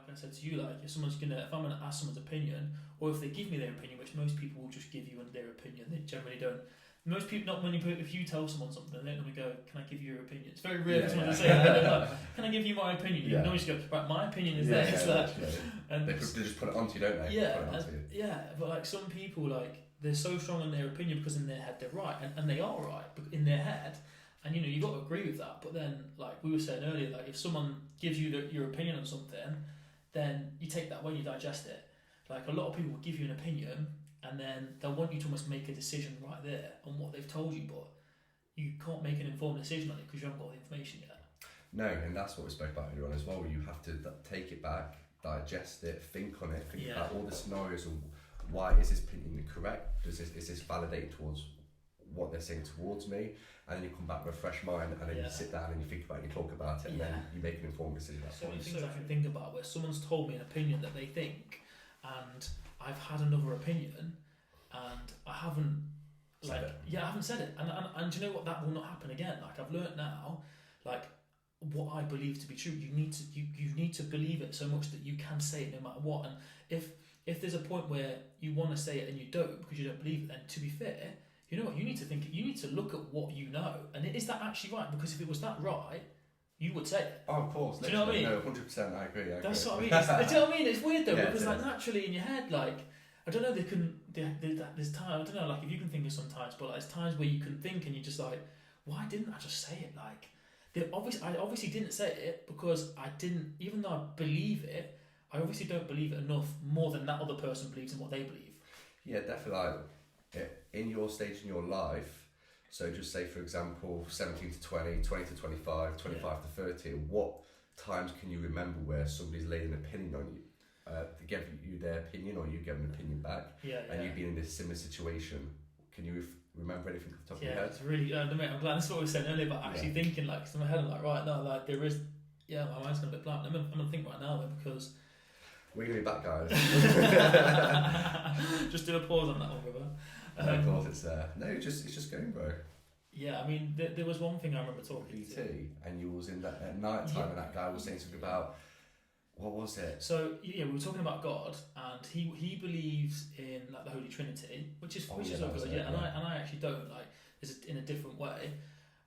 like I said to you, like if I'm gonna ask someone's opinion, or if they give me their opinion, which most people will just give you their opinion, they generally don't. Most people, not many people, if you tell someone something, they don't go, "Can I give you your opinion?" It's very rare for someone to say that. Like, "Can I give you my opinion?" You can always go, "Right, my opinion is this." And they just put it onto you, don't they? But like some people, like they're so strong in their opinion because in their head they're right, and they are right in their head, and you got to agree with that. But then, like we were saying earlier, like if someone gives you your opinion on something, then you take that when you digest it. Like a lot of people will give you an opinion, and then they'll want you to almost make a decision right there on what they've told you, but you can't make an informed decision on it because you haven't got the information yet. No, and that's what we spoke about earlier on as well. You have to take it back, digest it, think on it, think about all the scenarios of why is this opinion correct? Is this validated towards what they're saying towards me? And then you come back with a fresh mind, and then you sit down and you think about it, and you talk about it, and then you make an informed decision. So many things I can think about where someone's told me an opinion that they think, and I've had another opinion, and I haven't I haven't said it, and do you know what? That will not happen again. Like I've learnt now, like what I believe to be true. You need to believe it so much that you can say it no matter what. And if there's a point where you want to say it and you don't because you don't believe it, then to be fair, you know what? You need to think. You need to look at what you know, and is that actually right? Because if it was that right, you would say it. Oh, of course. Do you know what I mean? No, 100%. I agree. That's what I mean. Do you know what I mean? It's weird though, because like naturally in your head, like I don't know, there's time. I don't know, like if you can think of sometimes, but like, there's times where you can think and you're just like, why didn't I just say it? Like, I obviously didn't say it because I didn't, even though I believe it, I obviously don't believe it enough more than that other person believes in what they believe. Yeah, definitely. Like in your stage in your life, so just say for example 17 to 20, 20 to 25, 25 to 30, what times can you remember where somebody's laid an opinion on you, to give you their opinion, or you give an opinion back, and you've been in this similar situation? Can you remember anything off the top of your head? It's really, I'm glad that's what we were saying earlier, but actually thinking, like, in my head I'm like, right, no, like there is, my mind's gonna be blank. I'm gonna think right now though, because we're gonna be back, guys. Just do a pause on that one, brother. Of course it's there. No, it's just going, bro. Yeah, I mean, there was one thing I remember talking BT, and you was in that at night time, and that guy was saying something about, what was it? So we were talking about God, and he believes in like the Holy Trinity, which is okay, and I actually don't, like, is in a different way.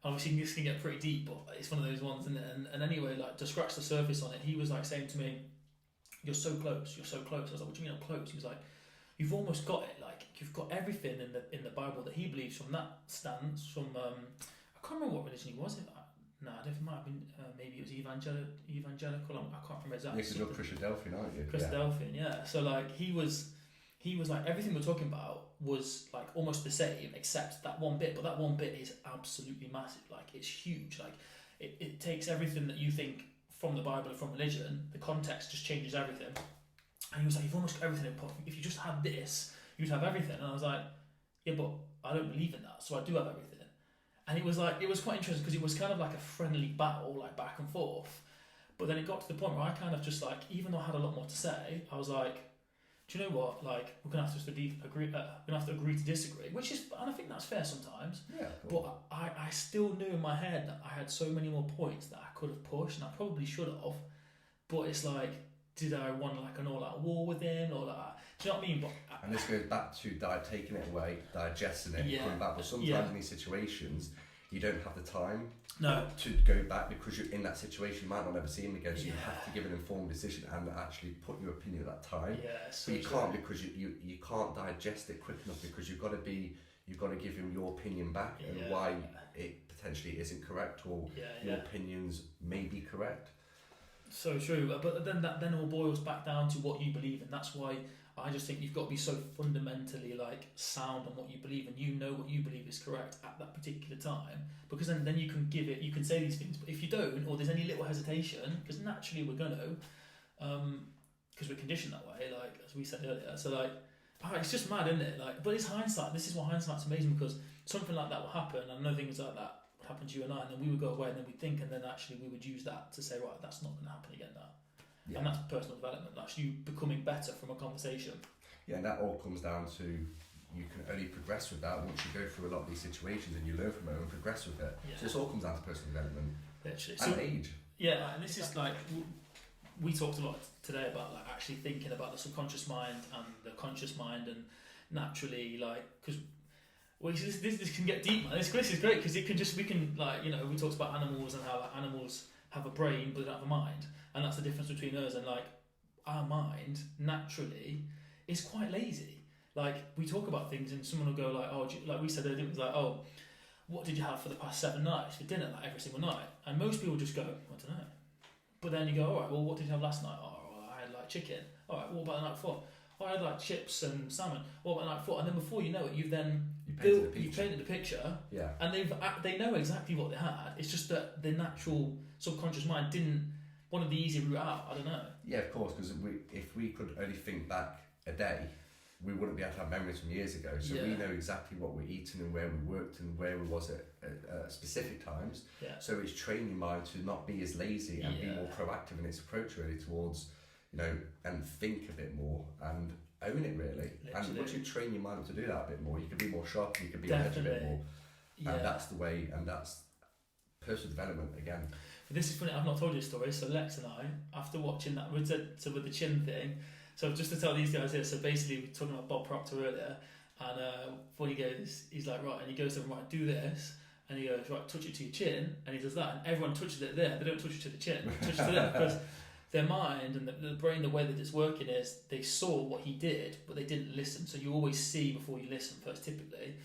Obviously, this can get pretty deep, but it's one of those ones, and anyway, like to scratch the surface on it, he was like saying to me, "You're so close, you're so close." I was like, "What do you mean I'm close?" He was like, "You've almost got it. Like you've got everything in the Bible that he believes from that stance. From I can't remember what religion he was. No, I don't think it might have been. Maybe it was evangelical. I can't remember exactly. Yeah, because you're Christadelphian, aren't you? Christadelphian, yeah. So like he was like everything we're talking about was like almost the same except that one bit. But that one bit is absolutely massive. Like it's huge. Like it takes everything that you think from the Bible and from religion. The context just changes everything. And he was like, "You've almost got everything. If you just had this, you'd have everything." And I was like, "Yeah, but I don't believe in that, so I do have everything." And it was quite interesting because it was kind of like a friendly battle, like back and forth. But then it got to the point where I kind of just like, even though I had a lot more to say, I was like, "Do you know what? Like, we're gonna have to agree. We're gonna have to agree to disagree," which is, and I think that's fair sometimes. Yeah. Cool. But I still knew in my head that I had so many more points that I could have pushed, and I probably should have. But it's like, did I want like an all-out war with him, or like? Do you know what I mean? And this goes back to taking it away, digesting it, coming back. But sometimes in these situations, you don't have the time to go back because you're in that situation. You might not ever see him again, so you have to give an informed decision and actually put your opinion at that time. Yeah, so but you can't because you can't digest it quick enough because you've got to give him your opinion back and why it potentially isn't correct, or your opinions may be correct. So true, but then that all boils back down to what you believe, and that's why I just think you've got to be so fundamentally like sound on what you believe, and you know what you believe is correct at that particular time, because then you can you can say these things. But if you don't, or there's any little hesitation, because naturally we're gonna, because we're conditioned that way, like as we said earlier. So like, it's just mad, isn't it? Like, but it's hindsight. This is why hindsight's amazing, because something like that will happen. I know things like that would happen to you and I, and then we would go away, and then we'd think, and then actually we would use that to say, right, that's not going to happen again now. Yeah. And that's personal development. That's you becoming better from a conversation. Yeah, and that all comes down to you can only progress with that once you go through a lot of these situations and you learn from it and progress with it. Yeah. So this all comes down to personal development. Literally. And age. Yeah, and this is like we talked a lot today about like actually thinking about the subconscious mind and the conscious mind, and naturally like because this can get deep, man. This is great because we can like we talked about animals and how like, animals have a brain but they don't have a mind, and that's the difference between us and like our mind naturally is quite lazy. Like we talk about things and someone will go like, oh, like we said earlier, it was like, oh, what did you have for the past 7 nights for dinner, like every single night? And most people just go, I don't know. But then you go, all right, well, what did you have last night? Oh, well, I had like chicken. All right, what about the night before? Oh, I had like chips and salmon. What about the night before? And then before you know it, you've painted the picture. Yeah. And they know exactly what they had. It's just that the natural subconscious mind didn't want the easy route out. I don't know. Yeah, of course, because if we could only think back a day, we wouldn't be able to have memories from years ago. So we know exactly what we're eating and where we worked and where we was at specific times. Yeah. So it's training your mind to not be as lazy and be more proactive in its approach really towards, and think a bit more and own it really. Literally. And once you train your mind to do that a bit more, you can be more sharp and you can be on edge a bit more. Yeah. And that's the way, and that's personal development again. But this is funny, I've not told you a story. So Lex and I, after watching that with the chin thing, so just to tell these guys here, so basically we were talking about Bob Proctor earlier, and when he goes, he's like, right, and he goes to him, right, do this, and he goes, right, touch it to your chin, and he does that, and everyone touches it there, they don't touch it to the chin, they touch it to there, because their mind and the brain, the way that it's working is, they saw what he did, but they didn't listen, so you always see before you listen first, typically,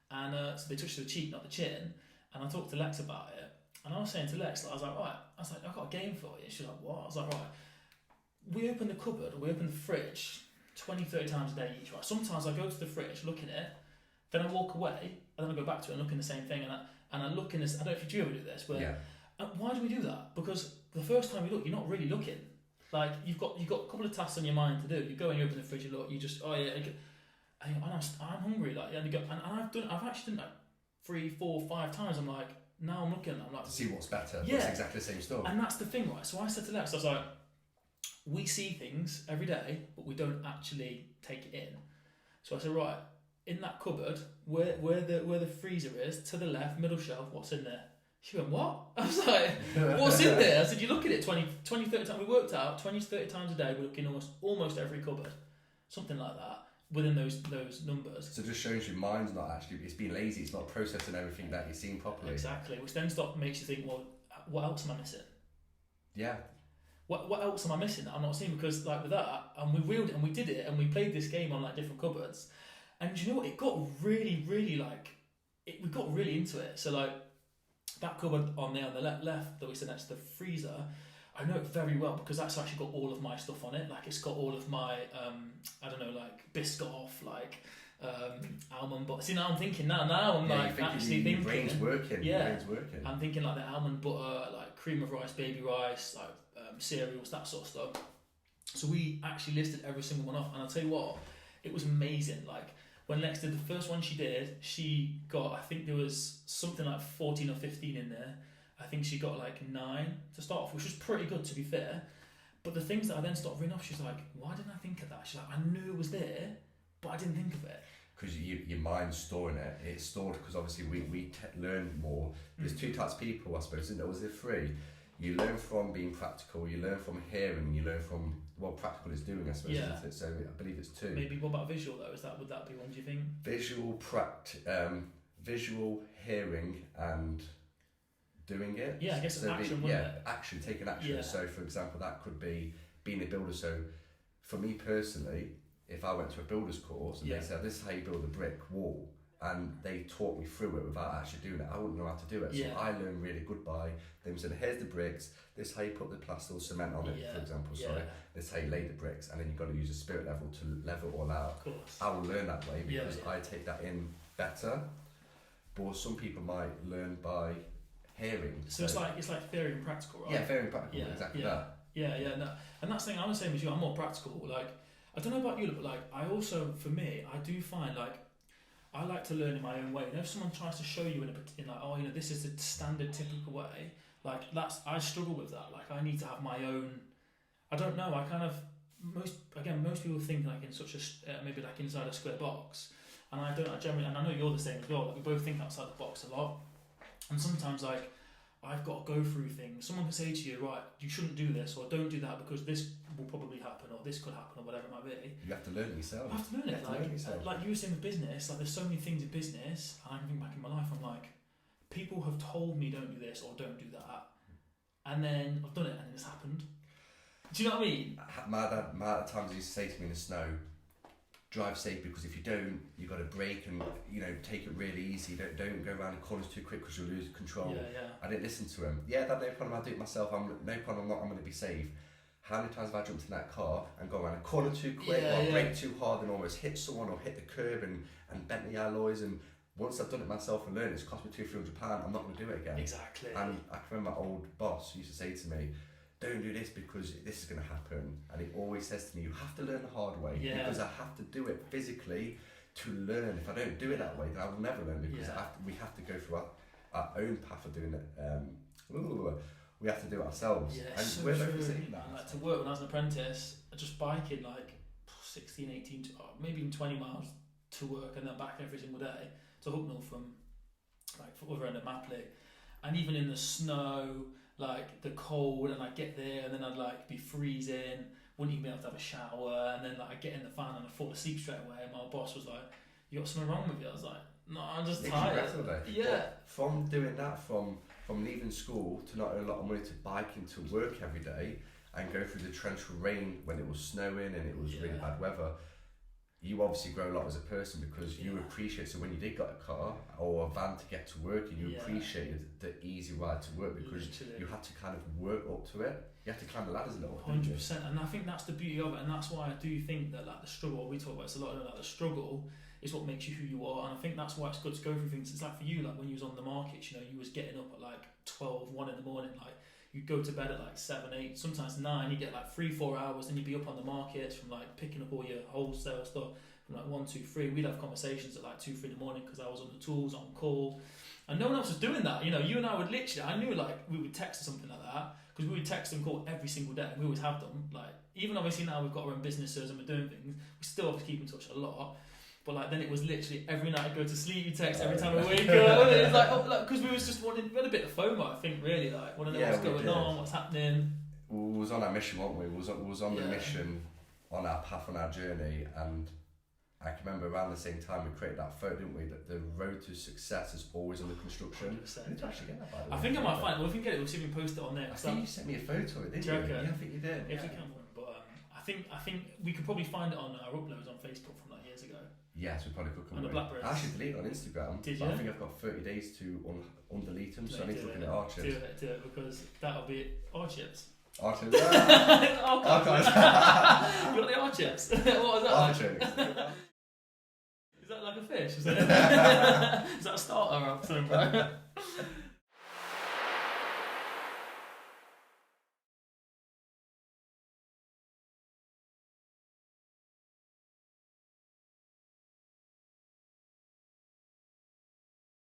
and so they touch the cheek, not the chin, and I talked to Lex about it, and I was saying to Lex, I was like, right, I've got a game for you. She's like, what? I was like, right, we open the cupboard, we open the fridge 20, 30 times a day each, right? Sometimes I go to the fridge, look in it, then I walk away, and then I go back to it and look in the same thing, and I look in this, I don't know if you ever do this, but why do we do that? Because the first time you look, you're not really looking. Like, you've got a couple of tasks on your mind to do. You go and you open the fridge, you look, you just, oh yeah, and I'm hungry, like, and I've actually done that 3, 4, 5 times. I'm like, now I'm looking, I'm like, to see what's better. Yeah. It's exactly the same story. And that's the thing, right? So I said to Lex, I was like, we see things every day, but we don't actually take it in. So I said, right, in that cupboard, where the freezer is, to the left, middle shelf, what's in there? She went, what? I was like, what's in there? I said, you look at it 20, 30 times. We worked out 20 to 30 times a day, we're looking almost every cupboard. Something like that, within those numbers. So it just shows your mind's not actually, it's being lazy, it's not processing everything that you're seeing properly. Exactly, which then makes you think, well, what else am I missing? Yeah. What else am I missing that I'm not seeing? Because like with that, and we reeled it and we did it and we played this game on like different cupboards, and you know what? It got really, really we got really into it. So like that cupboard on the left that we said next to the freezer, I know it very well because that's actually got all of my stuff on it. Like it's got all of my I don't know, like Biscoff, like almond butter. See, now I'm thinking now I'm like actually thinking. Your brain's working. Yeah, your brain's working. I'm thinking like the almond butter, like cream of rice, baby rice, like cereals, that sort of stuff. So we actually listed every single one off, and I'll tell you what, it was amazing. Like when Lex did the first one she did, she got, I think there was something like 14 or 15 in there. I think she got like 9 to start off, which was pretty good to be fair. But the things that I then started reading off, she's like, why didn't I think of that? She's like, I knew it was there, but I didn't think of it. Because your mind's storing it. It's stored because obviously we learn more. There's 2 types of people, I suppose, isn't there? Was there 3? You learn from being practical, you learn from hearing, you learn from what practical is doing, I suppose, isn't it? So I believe it's 2. Maybe what about visual though? Would that be one, do you think? Visual, hearing and doing it. Yeah, I guess so action, wouldn't it? Action, taking action. Yeah. So for example, that could be being a builder. So for me personally, if I went to a builder's course and they said, this is how you build a brick wall, and they taught me through it without actually doing it, I wouldn't know how to do it. So I learned really good by them saying, here's the bricks, this is how you put the plaster or cement on it, for example, this is how you lay the bricks, and then you've got to use a spirit level to level it all out. Of course. I will learn that way because I take that in better, but some people might learn by hearing. So it's like theory and practical, right? Yeah, theory and practical, exactly that. Yeah, no. And that's the thing, I'm the same as you, I'm more practical. Like, I don't know about you, but like, I also, for me, I do find like, I like to learn in my own way. You know, if someone tries to show you in like, oh, you know, this is the standard, typical way, like I struggle with that. Like, I need to have my own. I don't know. I kind of most people think like in such a maybe like inside a square box, and I don't. I generally, and I know you're the same as well. Like, we both think outside the box a lot, and sometimes like I've got to go through things. Someone can say to you, right, you shouldn't do this or don't do that because this will probably happen or this could happen or whatever it might be. You have to learn it yourself. I have to learn it. Like you were saying with business, like there's so many things in business, and I can think back in my life, I'm like, people have told me don't do this or don't do that, and then I've done it and it's happened. Do you know what I mean? My dad at times used to say to me in the snow, drive safe, because if you don't, you've got to brake and, you know, take it really easy. Don't go around the corners too quick because you'll lose control. Yeah. I didn't listen to him. Yeah, Dad, no problem, I'll do it myself. No problem, I'm going to be safe. How many times have I jumped in that car and gone around a corner too quick, or brake too hard and almost hit someone or hit the curb and bent the alloys? And once I've done it myself and learned, it's cost me £200-300. I'm not going to do it again. Exactly. And I can remember my old boss used to say to me, don't do this because this is going to happen. And he always says to me, you have to learn the hard way, because I have to do it physically to learn. If I don't do it that way, then I will never learn, because we have to go through our own path of doing it. We have to do it ourselves. Yeah, and so we're true. both saying that. Like to work when I was an apprentice, just biking like 16, 18, maybe even 20 miles to work and then back every single day to Hucknall from like the other end of Mapley. And even in the snow, like the cold, and I'd get there and then I'd like be freezing, wouldn't even be able to have a shower, and then like I'd get in the van and I'd fall asleep straight away, and my boss was like, you got something wrong with you? I was like, no, I'm just tired. Yeah. But from doing that, from leaving school to not earn a lot of money to biking to work every day and go through the torrential rain when it was snowing and it was really bad weather, you obviously grow a lot as a person, because you appreciate, so when you did get a car or a van to get to work, and you appreciated the easy ride to work, because you had to kind of work up to it. You had to climb the ladders a little. 100%, and I think that's the beauty of it, and that's why I do think that like the struggle we talk about, it's a lot of like the struggle is what makes you who you are, and I think that's why it's good to go through things. It's like for you, like when you was on the markets, you know, you was getting up at like 12, 1 in the morning, like you'd go to bed at like 7, 8, sometimes 9, you get like 3-4 hours, then you'd be up on the markets from like picking up all your wholesale stuff from like 1, 2, 3. We'd have conversations at like 2, 3 in the morning because I was on the tools, on call, and no one else was doing that. You know, you and I would literally, I knew like we would text or something like that, because we would text and call every single day. We always have them. Like even obviously now we've got our own businesses and we're doing things, we still have to keep in touch a lot. But like then it was literally every night I'd go to sleep, you text every time I wake up. And it was like, because we was just we had a bit of FOMO, I think, really, like want to know what's going on, what's happening. We was on our mission, weren't we? We was on the mission, on our path, on our journey, and I can remember around the same time we created that photo, didn't we? That the road to success is always under construction. 100%. I need to actually get that, by the way. I think I might find it. Well, if we can get it, we'll see if we can post it on there. I think you sent me a photo of it, didn't you? Yeah, I think you did. If we can, but I think we could probably find it on our uploads on Facebook from like years ago. Yes, we probably could come on the Blackberries. I actually deleted it on Instagram. Did you? I think I've got 30 days to undelete them, so I need to look at our chips. Do it, because that'll be our chips. Our chips. Archives. You got the our chips? What was that? Our chips. Is that like a fish? Is that a starter or something, bro?